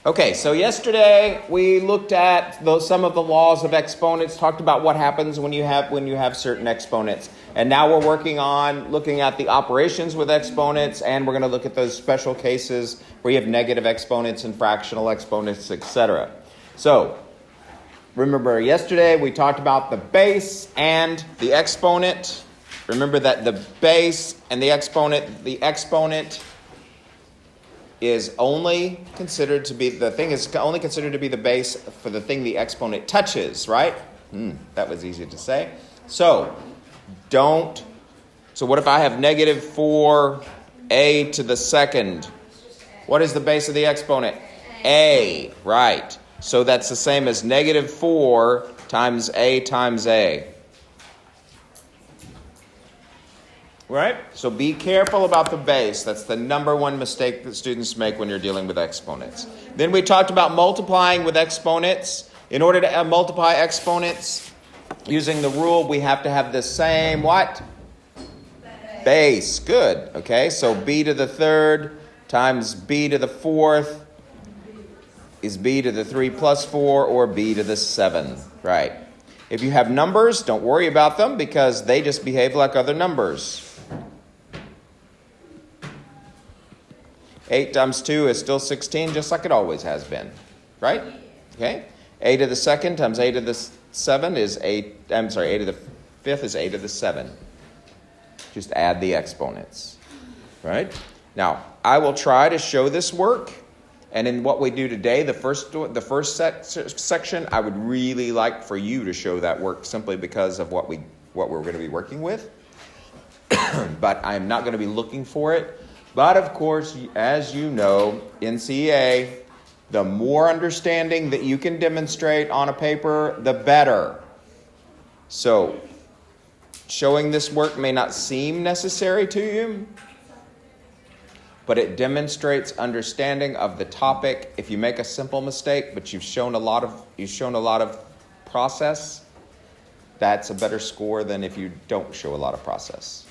Okay, so yesterday we looked at some of the laws of exponents, talked about what happens when you have certain exponents. And now we're working on looking at the operations with exponents, and we're going to look at those special cases where you have negative exponents and fractional exponents, etc. So, remember yesterday we talked about the base and the exponent. Remember that the base and the exponent is only considered to be, the thing is only considered to be the base for the thing the exponent touches, right? That was easy to say. So what if I have negative 4a to the second? What is the base of the exponent? A, right. So that's the same as negative 4 times a. Right? So be careful about the base. That's the number one mistake that students make when you're dealing with exponents. Then we talked about multiplying with exponents. In order to multiply exponents using the rule, we have to have the same what? Base. Good. Okay, so b to the third times b to the fourth is b to the 3 plus 4 or b to the 7. Right. If you have numbers, don't worry about them because they just behave like other numbers. 8 times 2 is still 16, just like it always has been. Right? Okay? A to the second times a to the 7 is a to the fifth is a to the 7. Just add the exponents. Right? Now, I will try to show this work. And in what we do today, the first section, I would really like for you to show that work simply because of what we're going to be working with. But I'm not going to be looking for it. But of course, as you know, in CA, the more understanding that you can demonstrate on a paper, the better. So, showing this work may not seem necessary to you, but it demonstrates understanding of the topic. If you make a simple mistake, but you've shown a lot of process, that's a better score than if you don't show a lot of process.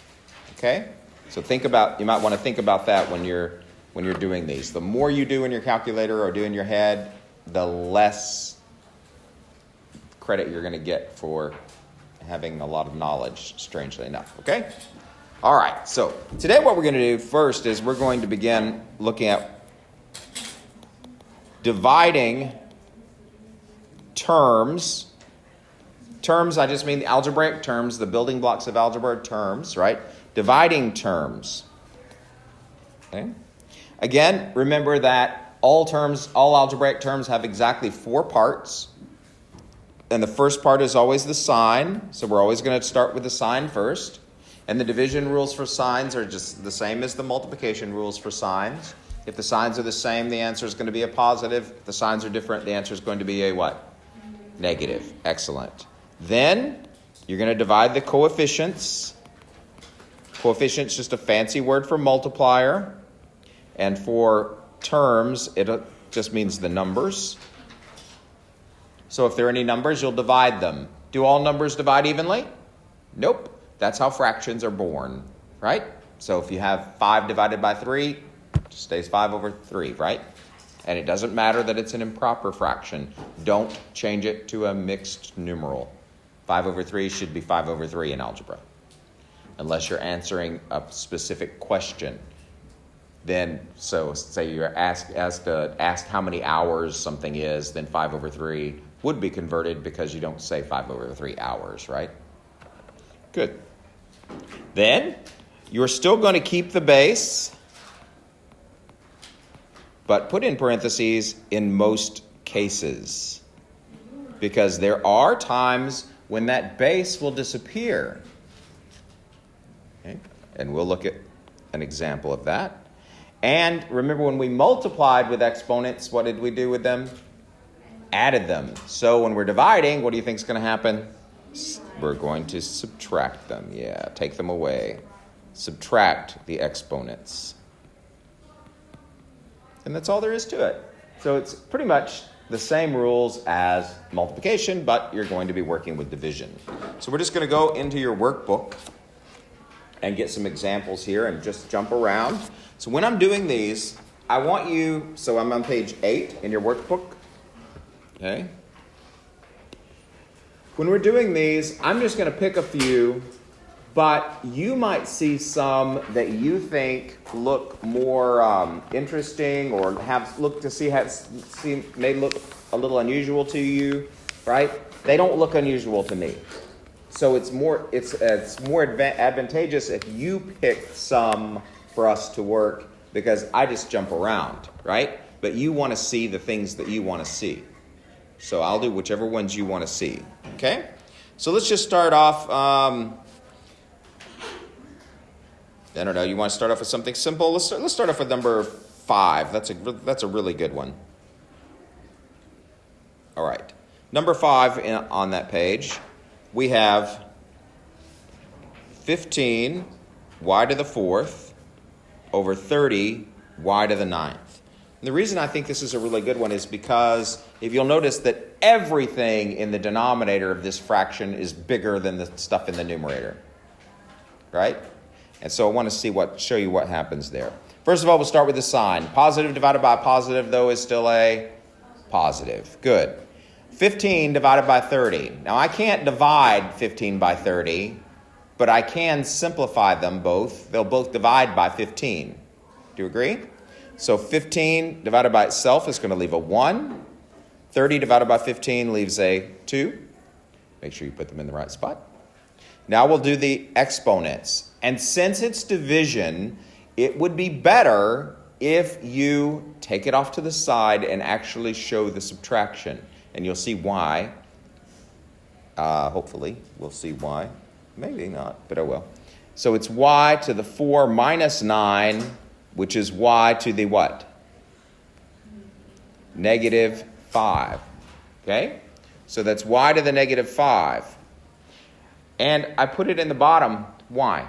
Okay? So you might want to think about that when you're doing these. The more you do in your calculator or do in your head, the less credit you're going to get for having a lot of knowledge, strangely enough. Okay? All right. So today what we're going to do first is we're going to begin looking at dividing terms. Terms, I just mean the algebraic terms, the building blocks of algebra terms, right? Dividing terms. Okay. Again, remember that all algebraic terms have exactly 4 parts. And the first part is always the sign. So we're always going to start with the sign first. And the division rules for signs are just the same as the multiplication rules for signs. If the signs are the same, the answer is going to be a positive. If the signs are different, the answer is going to be a what? Negative. Excellent. Then you're going to divide the coefficients. Coefficient's just a fancy word for multiplier. And for terms, it just means the numbers. So if there are any numbers, you'll divide them. Do all numbers divide evenly? Nope. That's how fractions are born, right? So if you have 5 divided by 3, it just stays 5 over 3, right? And it doesn't matter that it's an improper fraction. Don't change it to a mixed numeral. 5 over 3 should be 5 over 3 in algebra. Unless you're answering a specific question. Then, so say you're asked how many hours something is, then 5 over 3 would be converted because you don't say 5 over 3 hours, right? Good. Then, you're still going to keep the base, but put in parentheses, in most cases. Because there are times when that base will disappear. Okay? And we'll look at an example of that. And remember when we multiplied with exponents, what did we do with them? Added them. So when we're dividing, what do you think is going to happen? We're going to subtract them. Yeah, take them away. Subtract the exponents. And that's all there is to it. So it's pretty much the same rules as multiplication, but you're going to be working with division. So we're just going to go into your workbook and get some examples here and just jump around. So when I'm doing these, I want you, so I'm on page 8 in your workbook. Okay. When we're doing these, I'm just going to pick a few, but you might see some that you think look more interesting or may look a little unusual to you, right? They don't look unusual to me. So it's more advantageous if you pick some for us to work because I just jump around, right? But you want to see the things that you want to see. So I'll do whichever ones you want to see, okay? So let's just start off, I don't know, you want to start off with something simple? Let's start off with number 5. That's a really good one. All right. Number 5 on that page, we have 15 y to the 4th over 30 y to the 9th. And the reason I think this is a really good one is because if you'll notice that everything in the denominator of this fraction is bigger than the stuff in the numerator, right? And so I want to show you what happens there. First of all, we'll start with the sign. Positive divided by positive, though, is still a positive. Good. 15 divided by 30. Now, I can't divide 15 by 30, but I can simplify them both. They'll both divide by 15. Do you agree? So 15 divided by itself is going to leave a 1. 30 divided by 15 leaves a 2. Make sure you put them in the right spot. Now we'll do the exponents. And since it's division, it would be better if you take it off to the side and actually show the subtraction. And you'll see why. Hopefully, we'll see why. Maybe not, but I will. So it's y to the 4 minus 9, which is y to the what? Negative 5. Okay? So that's y to the negative 5. And I put it in the bottom. Why?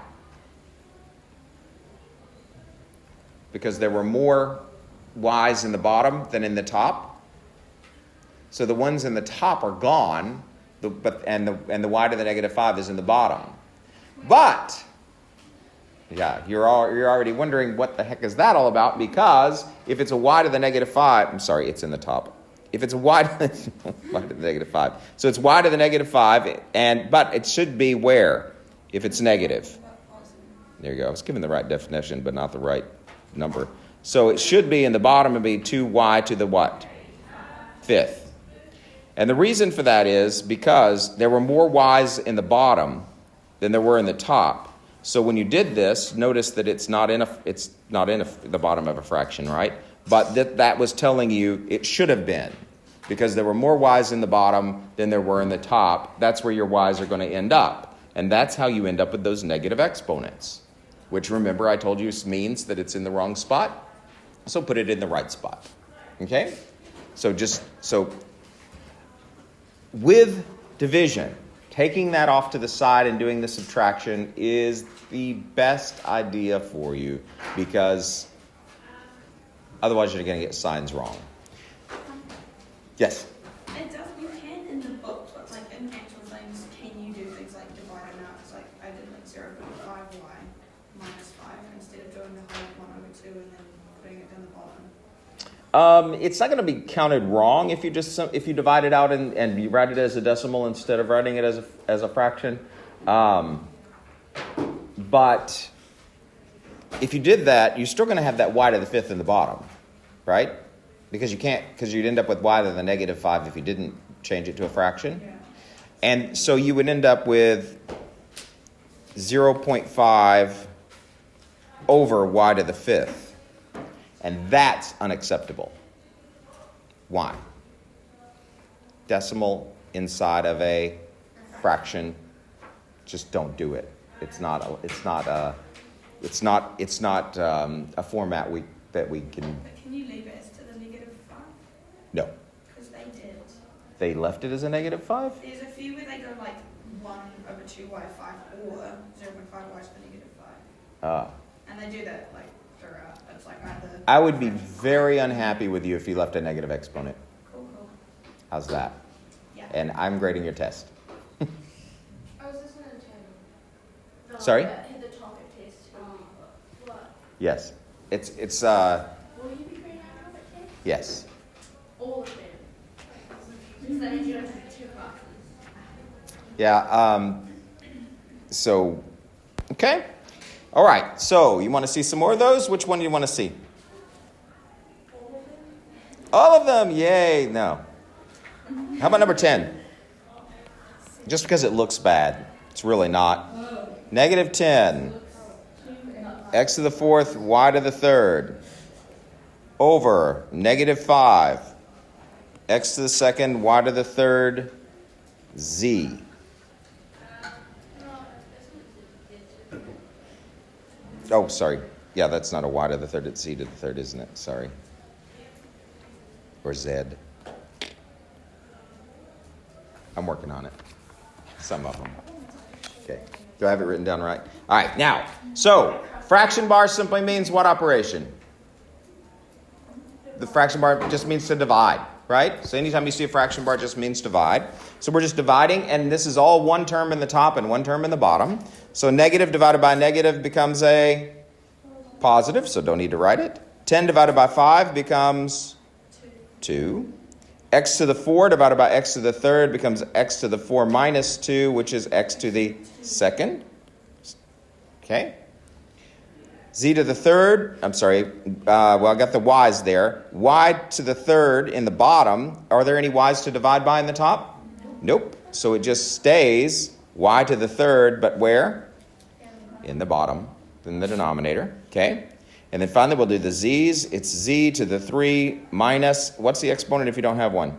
Because there were more y's in the bottom than in the top. So the ones in the top are gone, and the y to the negative 5 is in the bottom. But, yeah, you're already wondering what the heck is that all about, because if it's a y to the negative 5, I'm sorry, it's in the top. If it's a y to the negative 5. So it's y to the negative 5, but it should be where? If it's negative. There you go. I was given the right definition, but not the right number. So it should be in the bottom and be 2y to the what? 5th. And the reason for that is because there were more y's in the bottom than there were in the top. So when you did this, notice that it's not in the bottom of a fraction, right? But that was telling you it should have been, because there were more y's in the bottom than there were in the top. That's where your y's are going to end up. And that's how you end up with those negative exponents, which, remember, I told you means that it's in the wrong spot. So put it in the right spot. Okay? So with division, taking that off to the side and doing the subtraction is the best idea for you, because otherwise you're going to get signs wrong. Yes? You can in the book, but like in actual things, can you do things like divide them out? It's like I did like 0.5y minus 5 instead of doing the whole 1 over 2 and then putting it down the bottom. It's not going to be counted wrong if you divide it out and you write it as a decimal instead of writing it as a fraction. But if you did that, you're still going to have that y to the 5th in the bottom, right? Because you'd end up with y to the negative 5 if you didn't change it to a fraction. Yeah. And so you would end up with 0.5 over y to the 5th. And that's unacceptable. Why? Decimal inside of a fraction, just don't do it. It's not a format that we can. But can you leave it as to the negative 5? No. Because they did. They left it as a negative 5? There's a few where they go like 1 over 2y 5 or 0.5y to the negative 5. And they do that like throughout. It's like either. I would be very unhappy with you if you left a negative exponent. Cool. How's that? Yeah. And I'm grading your test. I was just going to tell you. Sorry? The topic test. What? Yes. It's Will you be Yes. All of them. Because that means you don't have two classes. Yeah. So, okay. All right. So, you want to see some more of those? Which one do you want to see? All of them. Yay. No. How about number 10? Just because it looks bad. It's really not. Negative 10. X to the fourth, y to the third. Over. Negative 5. X to the second, y to the third, z. Oh, sorry. Yeah, that's not a y to the third. It's z to the third, isn't it? Sorry. Or z. I'm working on it. Some of them. Okay. Do I have it written down right? All right. Now, so fraction bar simply means what operation? The fraction bar just means to divide, right? So anytime you see a fraction bar, it just means divide. So we're just dividing, and this is all one term in the top and one term in the bottom. So negative divided by negative becomes a positive, so don't need to write it. 10 divided by 5 becomes 2. X to the 4 divided by x to the third becomes x to the 4 minus 2, which is x to the second. Okay. Z to the third, I got the y's there. Y to the third in the bottom. Are there any y's to divide by in the top? Nope. So it just stays y to the third, but where? In the bottom, in the denominator. Okay. And then finally we'll do the z's. It's z to the 3 minus, what's the exponent if you don't have one?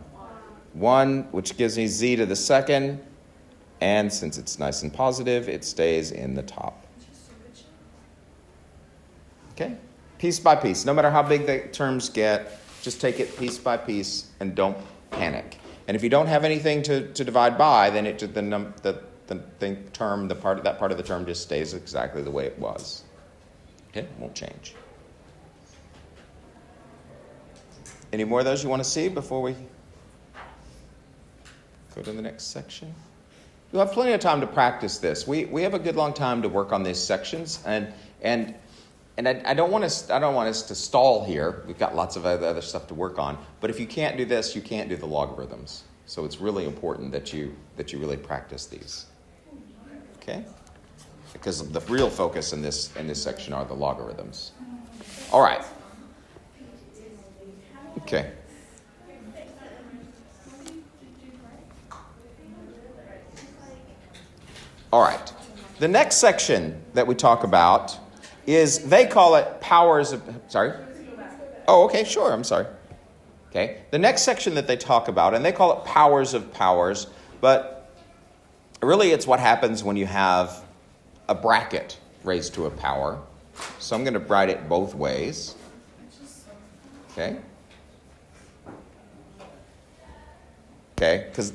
1, which gives me z to the second. And since it's nice and positive, it stays in the top. Okay? Piece by piece. No matter how big the terms get, just take it piece by piece and don't panic. And if you don't have anything to divide by, then that part of the term just stays exactly the way it was. Okay? It won't change. Any more of those you want to see before we go to the next section? You'll have plenty of time to practice this. We have a good long time to work on these sections, and I don't want us to stall here. We've got lots of other stuff to work on. But if you can't do this, you can't do the logarithms. So it's really important that you really practice these. Okay? Because the real focus in this section are the logarithms. All right. Okay. All right. The next section that we talk about is, they call it powers of, sorry? Oh, okay, sure, I'm sorry. Okay. The next section that they talk about, and they call it powers of powers, but really it's what happens when you have a bracket raised to a power. So I'm going to write it both ways. Okay. Okay, because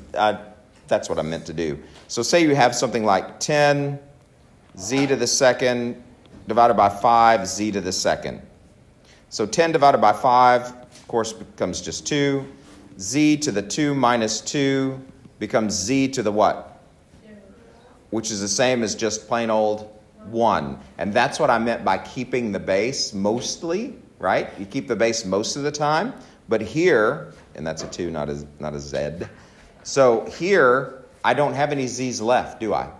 that's what I meant to do. So say you have something like 10 z to the second divided by 5 z to the second. So 10 divided by 5, of course, becomes just 2. Z to the 2 minus 2 becomes z to the what? Which is the same as just plain old 1. And that's what I meant by keeping the base mostly, right? You keep the base most of the time. But here, and that's a 2, not a z. So here, I don't have any z's left, do I?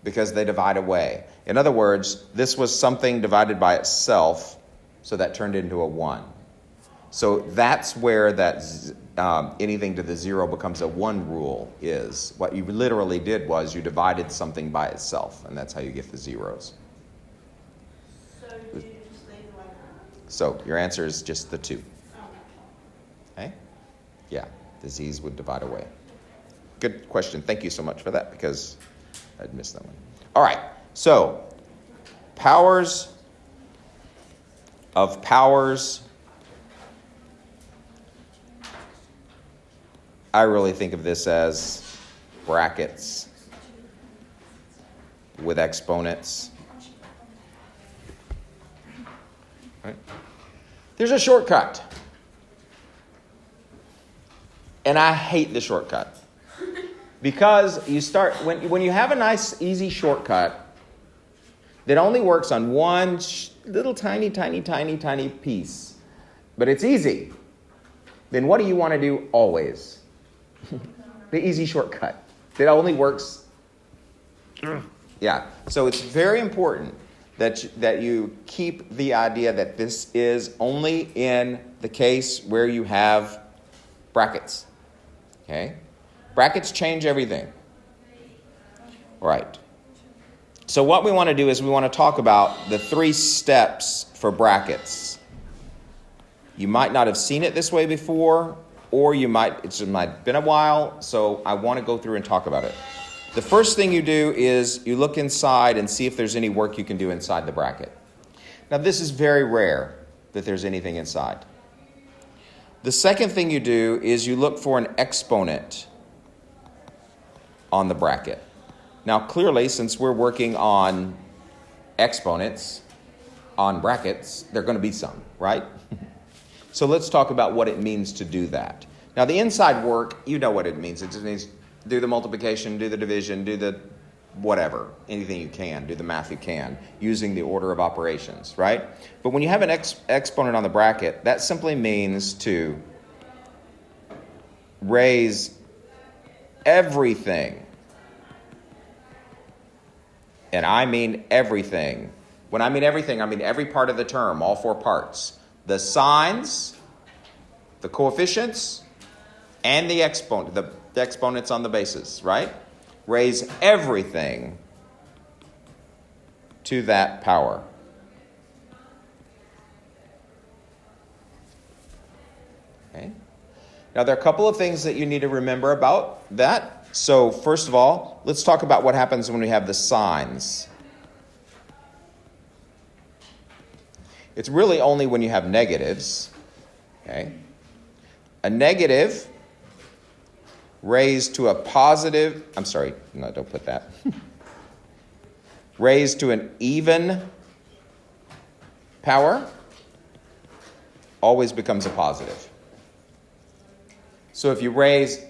Because they divide away. In other words, this was something divided by itself, so that turned into a 1. So that's where that anything to the 0 becomes a 1 rule is. What you literally did was you divided something by itself, and that's how you get the zeros. So do you just leave it like that? So your answer is just the 2. Okay? Yeah, the z's would divide away. Good question. Thank you so much for that, because I'd missed that one. All right. So, powers of powers. I really think of this as brackets with exponents. Right? There's a shortcut. And I hate the shortcut. Because you start, when you have a nice, easy shortcut that only works on one little tiny piece, but it's easy. then what do you want to do always? The easy shortcut. That only works. Yeah. So it's very important that you keep the idea that this is only in the case where you have brackets. Okay? Brackets change everything. Right. So what we want to do is we want to talk about the 3 steps for brackets. You might not have seen it this way before, or it might have been a while, so I want to go through and talk about it. The first thing you do is you look inside and see if there's any work you can do inside the bracket. Now, this is very rare that there's anything inside. The second thing you do is you look for an exponent on the bracket. Now, clearly, since we're working on exponents on brackets, there are going to be some, right? So let's talk about what it means to do that. Now, the inside work, you know what it means. It just means do the multiplication, do the division, do the whatever, anything you can, do the math you can, using the order of operations, right? But when you have an exponent on the bracket, that simply means to raise everything. And I mean everything. When I mean everything, I mean every part of the term, all 4 parts. The signs, the coefficients, and the exponent, the exponents on the bases, right? Raise everything to that power. Okay. Now, there are a couple of things that you need to remember about that. So, first of all, let's talk about what happens when we have the signs. It's really only when you have negatives. Okay. A negative raised to a positive, don't put that. Raised to an even power always becomes a positive. So if you raise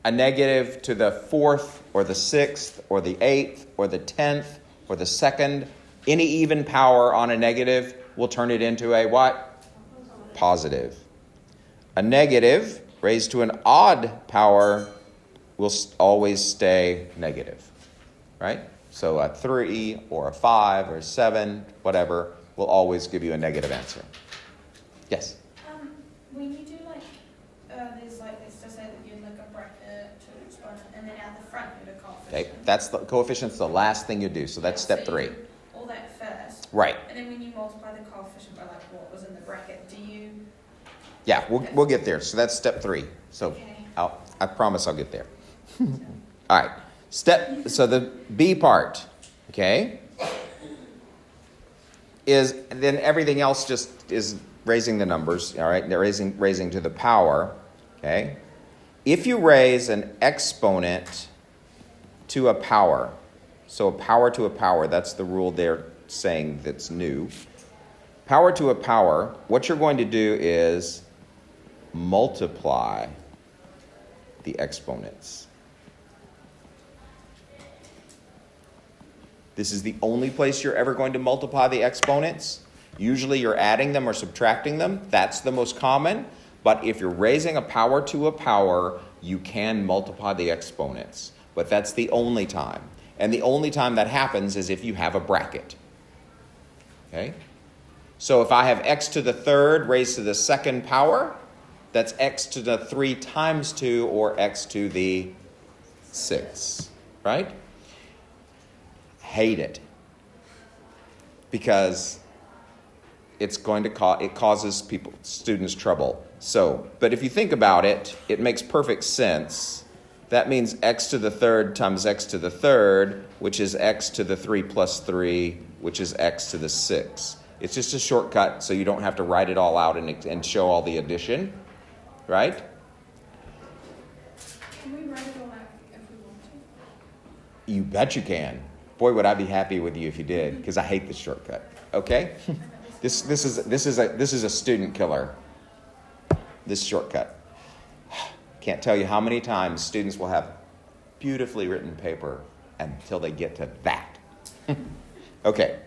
a negative to the 4th or the 6th or the 8th or the 10th or the 2nd, any even power on a negative will turn it into a what? Positive. A negative raised to an odd power will always stay negative, right? So a 3 or a 5 or a 7, whatever, will always give you a negative answer. Yes? When you do there's let's just say that you like a bracket to exponent, and then at the front you do a coefficient. Okay, that's the coefficient's the last thing you do, so that's step 3. All that first. Right. And then when you multiply the coefficient by what was in the bracket, do you? Yeah, we'll get there. So that's step 3. So Okay. I promise I'll get there. All right. So the B part, okay, is then everything else just is raising the numbers, all right? They're raising to the power, okay? If you raise an exponent to a power, so a power to a power, that's the rule they're saying that's new. Power to a power, what you're going to do is multiply the exponents. This is the only place you're ever going to multiply the exponents. Usually you're adding them or subtracting them. That's the most common. But if you're raising a power to a power, you can multiply the exponents. But that's the only time. And the only time that happens is if you have a bracket. Okay? So if I have x to the 3rd raised to the 2nd power, that's x to the 3 times 2 or x to the 6. Right? Hate it. Because it's going to it causes students trouble. So, but if you think about it, it makes perfect sense. That means x to the 3rd times x to the 3rd, which is x to the 3 plus 3, which is x to the 6. It's just a shortcut, so you don't have to write it all out and show all the addition, right? Can we write it all out if we want to? You bet you can. Boy, would I be happy with you if you did, because I hate the shortcut. Okay? This is a student killer. This shortcut. Can't tell you how many times students will have beautifully written paper until they get to that. Okay.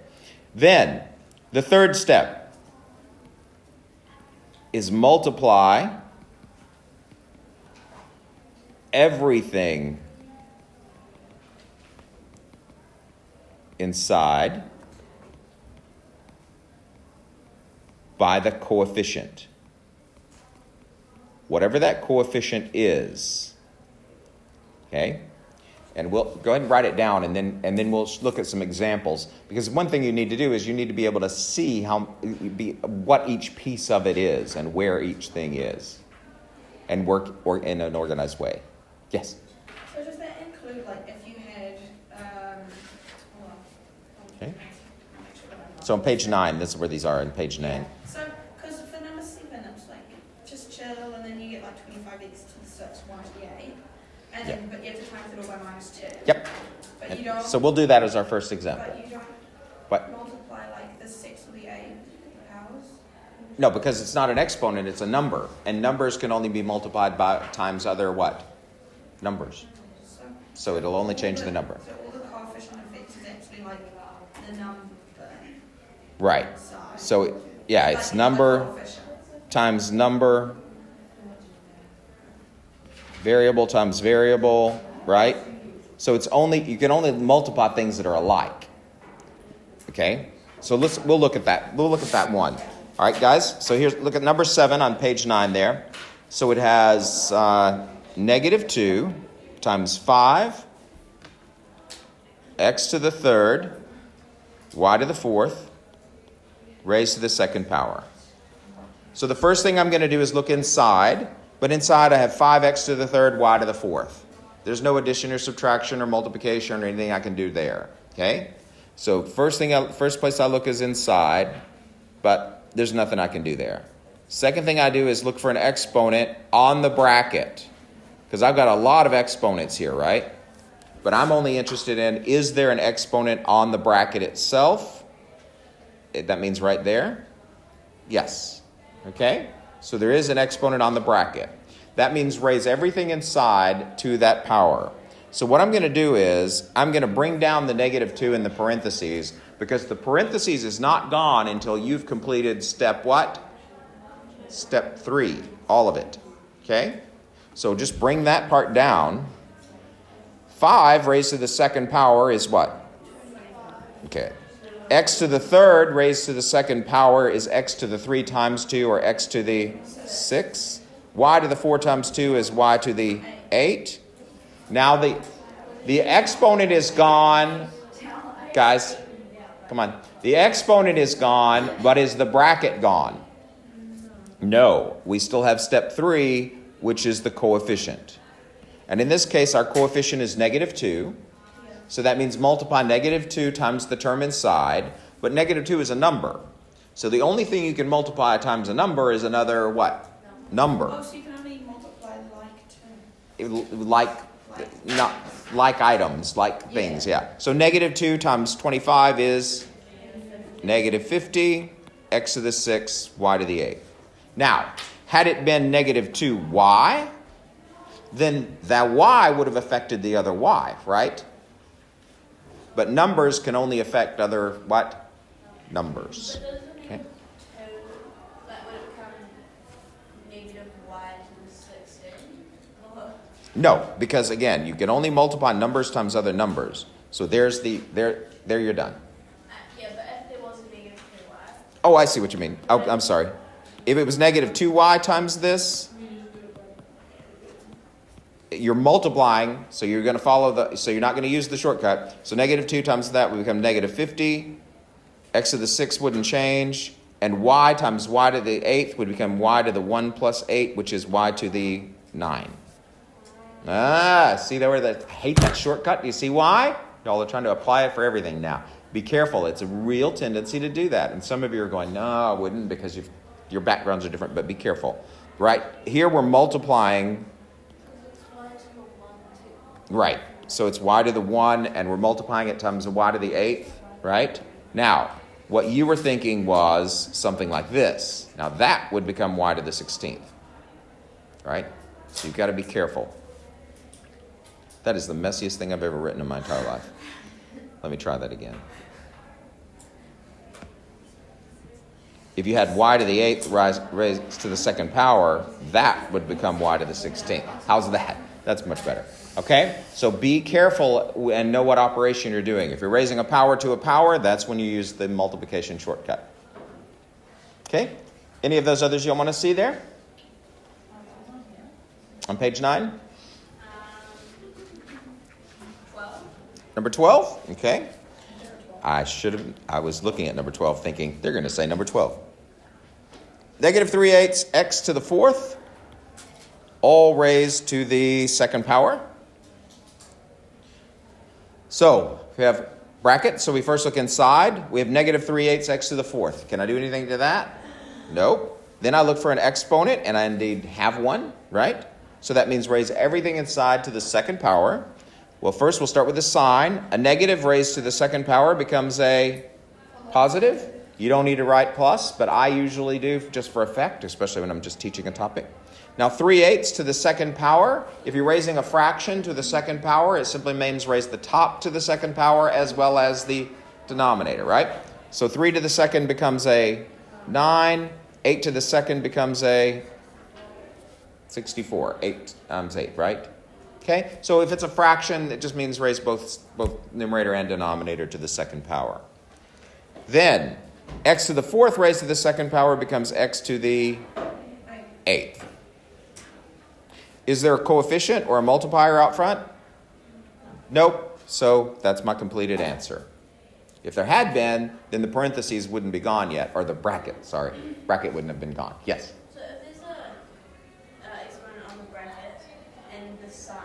Then, the 3rd step is multiply everything inside by the coefficient. Whatever that coefficient is. Okay? And we'll go ahead and write it down, and then we'll look at some examples. Because one thing you need to do is you need to be able to see what each piece of it is and where each thing is, and work in an organized way. Yes? So does that include, like, if you had, Okay. So on page 9, this is where these are on page 9. So, because for number 7, it's like, just chill, and then you get like 25x to the 6, y to the 8. And then, but you have to times it all by -2. Yep. But you don't. So we'll do that as our first example. But you don't What? multiply like the 6 with the 8 powers. No, because it's not an exponent, it's a number. And numbers can only be multiplied by times other what? Numbers. So it'll only change the number. So all the coefficient effects is actually like the number. Right. Side. So, yeah, it's Like number the coefficient. times number, variable times variable, right? So you can only multiply things that are alike. Okay? So we'll look at that. We'll look at that one. All right, guys? So look at number 7 on page 9 there. So it has -2 times 5, x to the 3rd, y to the 4th, raised to the 2nd power. So the first thing I'm going to do is look inside, but inside I have 5x to the 3rd, y to the 4th. There's no addition or subtraction or multiplication or anything I can do there. Okay? So first place I look is inside, but there's nothing I can do there. Second thing I do is look for an exponent on the bracket, because I've got a lot of exponents here, right? But I'm only interested in, is there an exponent on the bracket itself? That means right there. Yes. Okay? So there is an exponent on the bracket. That means raise everything inside to that power. So what I'm going to do is I'm going to bring down the -2 in the parentheses, because the parentheses is not gone until you've completed step what? Step 3. All of it. Okay? So just bring that part down. 5 raised to the 2nd power is what? Okay. X to the 3rd raised to the 2nd power is x to the 3 times 2, or x to the 6. Y to the 4 times 2 is y to the 8. Now the exponent is gone. Guys, come on. The exponent is gone, but is the bracket gone? No. We still have step 3, which is the coefficient. And in this case, our coefficient is -2. So that means multiply -2 times the term inside, but -2 is a number. So the only thing you can multiply times a number is another what? Number. Oh, so you can only multiply like 2. Like items, like things, yeah. So -2 times 25 is -50, x to the 6, y to the 8. Now, had it been -2y, then that y would have affected the other y, right? But numbers can only affect other what? Numbers. But doesn't Okay. 2, that would become -y to the 16? Or- No, because again, you can only multiply numbers times other numbers. So there you're done. Yeah, but if there was a -2y. Oh, I see what you mean. Oh, I'm sorry. If it was -2y times this, you're multiplying, so you're going to so you're not going to use the shortcut. So -2 times that would become -50. X to the 6 wouldn't change. And y times y to the 8th would become y to the 1 plus 8, which is y to the 9. See there? I hate that shortcut. Do you see why? Y'all are trying to apply it for everything now. Be careful. It's a real tendency to do that. And some of you are going, no, I wouldn't, because your backgrounds are different, but be careful. Right? Here we're multiplying. Right. So it's y to the 1, and we're multiplying it times y to the 8th, right? Now, what you were thinking was something like this. Now that would become y to the 16th, right? So you've got to be careful. That is the messiest thing I've ever written in my entire life. Let me try that again. If you had y to the 8th raised to the 2nd power, that would become y to the 16th. How's that? That's much better. Okay? So be careful and know what operation you're doing. If you're raising a power to a power, that's when you use the multiplication shortcut. Okay? Any of those others you'll want to see there? On page 9? 12. Number 12? Okay. I was looking at number 12 thinking they're going to say number 12. Negative 3/8 x to the fourth, all raised to the second power. So we have brackets. So we first look inside. We have negative 3/8 x to the fourth. Can I do anything to that? Nope. Then I look for an exponent, and I indeed have one, right? So that means raise everything inside to the second power. Well, first we'll start with the sign. A negative raised to the second power becomes a positive. You don't need to write plus, but I usually do just for effect, especially when I'm just teaching a topic. Now, 3/8 to the second power. If you're raising a fraction to the second power, it simply means raise the top to the second power as well as the denominator, right? So 3 to the second becomes a 9. 8 to the second becomes a 64. 8 times 8, right? Okay, so if it's a fraction, it just means raise both numerator and denominator to the second power. Then, x to the fourth raised to the second power becomes x to the eighth. Is there a coefficient or a multiplier out front? Nope, so that's my completed answer. If there had been, then the parentheses wouldn't be gone yet, or the bracket, sorry. Bracket wouldn't have been gone. Yes? So if there's a exponent on the bracket and the sign,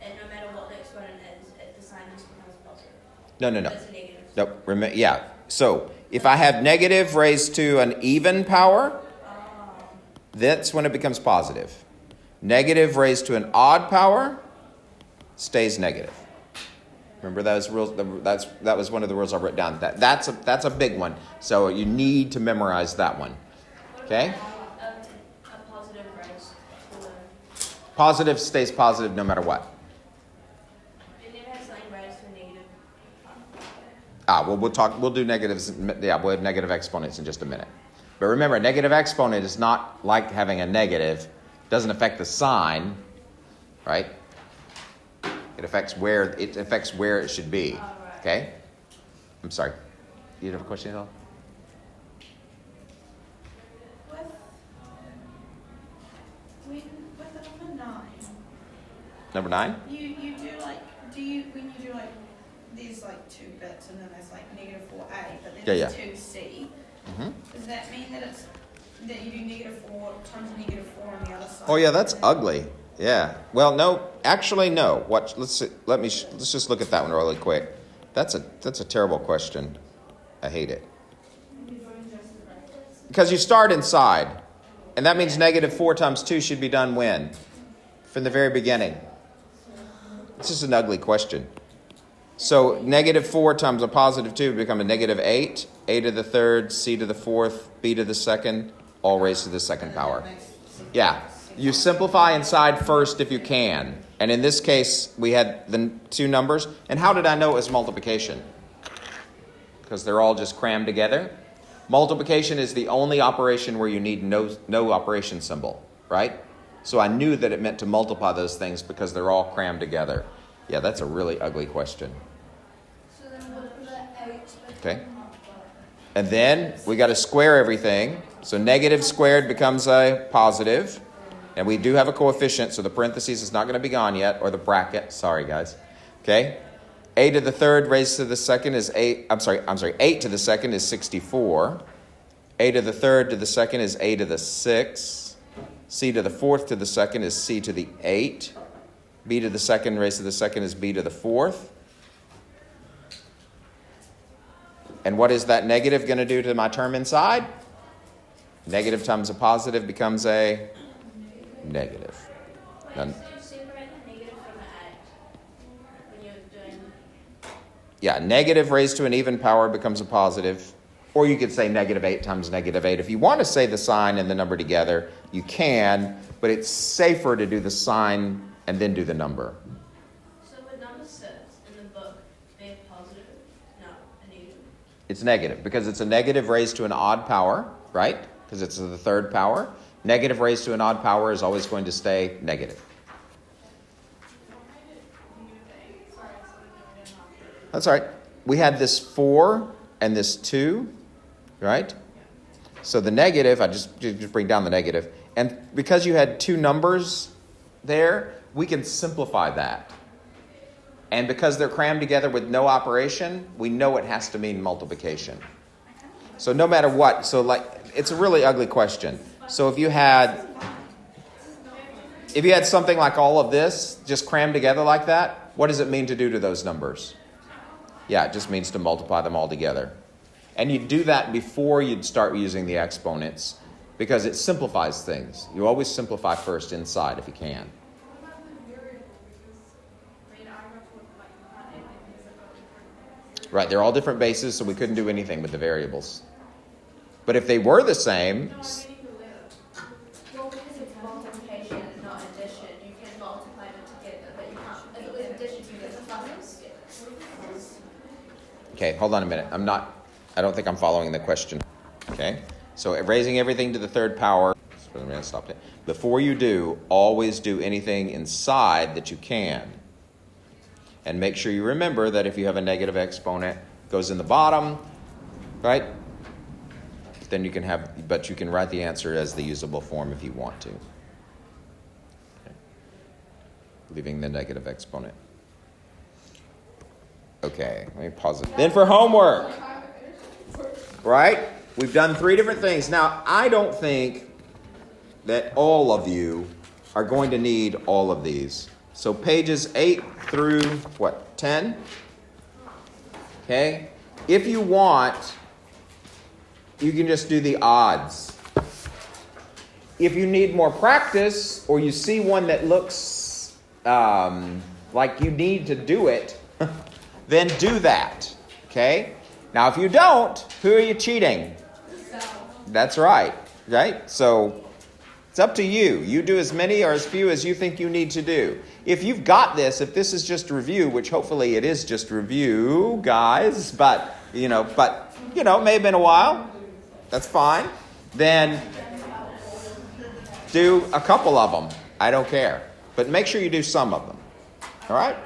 and no matter what the exponent is, the sign just becomes positive. No. That's a negative. Nope. Yeah. So if I have negative raised to an even power, that's when it becomes positive. Negative raised to an odd power stays negative. Remember those rules? That was one of the rules I wrote down. That's a big one. So you need to memorize that one. Okay? A positive raise to the... Positive stays positive no matter what. It never has something raised to a negative. Well, we'll do negatives. Yeah, we'll have negative exponents in just a minute. But remember, a negative exponent is not like having a negative. It doesn't affect the sign, right? It affects where it should be. Okay? I'm sorry. You have a question at all? With the number 9. Number 9? When you do like there's like 2 bits and then there's like negative 4a, but then there's 2c. Mm-hmm. Does that mean that you do negative 4 times negative 4 on the other side? Oh yeah, that's ugly. Yeah. Well, no. Actually, no. Let's just look at that one really quick. That's a terrible question. I hate it. Because you start inside, and that means negative 4 times 2 should be done when? From the very beginning. It's just an ugly question. So negative 4 times a positive 2 would become a negative 8. A to the third, c to the fourth, b to the second, all raised to the second power. Yeah. You simplify inside first if you can. And in this case, we had the 2 numbers. And how did I know it was multiplication? Because they're all just crammed together. Multiplication is the only operation where you need no operation symbol, right? So I knew that it meant to multiply those things because they're all crammed together. Yeah, that's a really ugly question. So then we'll put that 8. Okay. And then we got to square everything. So negative squared becomes a positive. And we do have a coefficient, so the parentheses is not going to be gone yet, or the bracket. Sorry, guys. Okay? A to the third raised to the second is 8. I'm sorry. 8 to the second is 64. A to the third to the second is A to the 6. C to the fourth to the second is C to the 8. B to the second raised to the second is B to the fourth. And what is that negative going to do to my term inside? Negative times a positive becomes a negative. Wait, so you separate the negative from the 8 when you're doing... Yeah, negative raised to an even power becomes a positive. Or you could say negative 8 times negative 8. If you want to say the sign and the number together, you can, but it's safer to do the sign and then do the number. So would number 6 in the book be a positive? No, a negative. It's negative because it's a negative raised to an odd power, right? Because it's the third power. Negative raised to an odd power is always going to stay negative. That's all right. We had this 4 and this 2, right? So the negative, I just bring down the negative. And because you had 2 numbers there, we can simplify that. And because they're crammed together with no operation, we know it has to mean multiplication. So no matter what, so like, it's a really ugly question. So if you had something like all of this, just crammed together like that, what does it mean to do to those numbers? Yeah, it just means to multiply them all together. And you do that before you'd start using the exponents, because it simplifies things. You always simplify first inside if you can. Right, they're all different bases, so we couldn't do anything with the variables. But if they were the same, Well, because it's multiplication and not addition, you can multiply them together, but you can't. If it was addition, you get the pluses. okay, hold on a minute. I don't think I'm following the question. Okay, so raising everything to the 3rd power. I'm going to stop it. Before you do, always do anything inside that you can. And make sure you remember that if you have a negative exponent, it goes in the bottom, right? Then you can write the answer as the usable form if you want to. Okay. Leaving the negative exponent. Okay, let me pause it. Then for homework, right? We've done 3 different things. Now, I don't think that all of you are going to need all of these. So pages 8 through, 10? Okay? If you want, you can just do the odds. If you need more practice, or you see one that looks like you need to do it, then do that. Okay? Now, if you don't, who are you cheating? That's right. Right? So it's up to you. You do as many or as few as you think you need to do. If you've got this, if this is just review, which hopefully it is just review, guys, but may have been a while. That's fine. Then do a couple of them. I don't care. But make sure you do some of them. All right?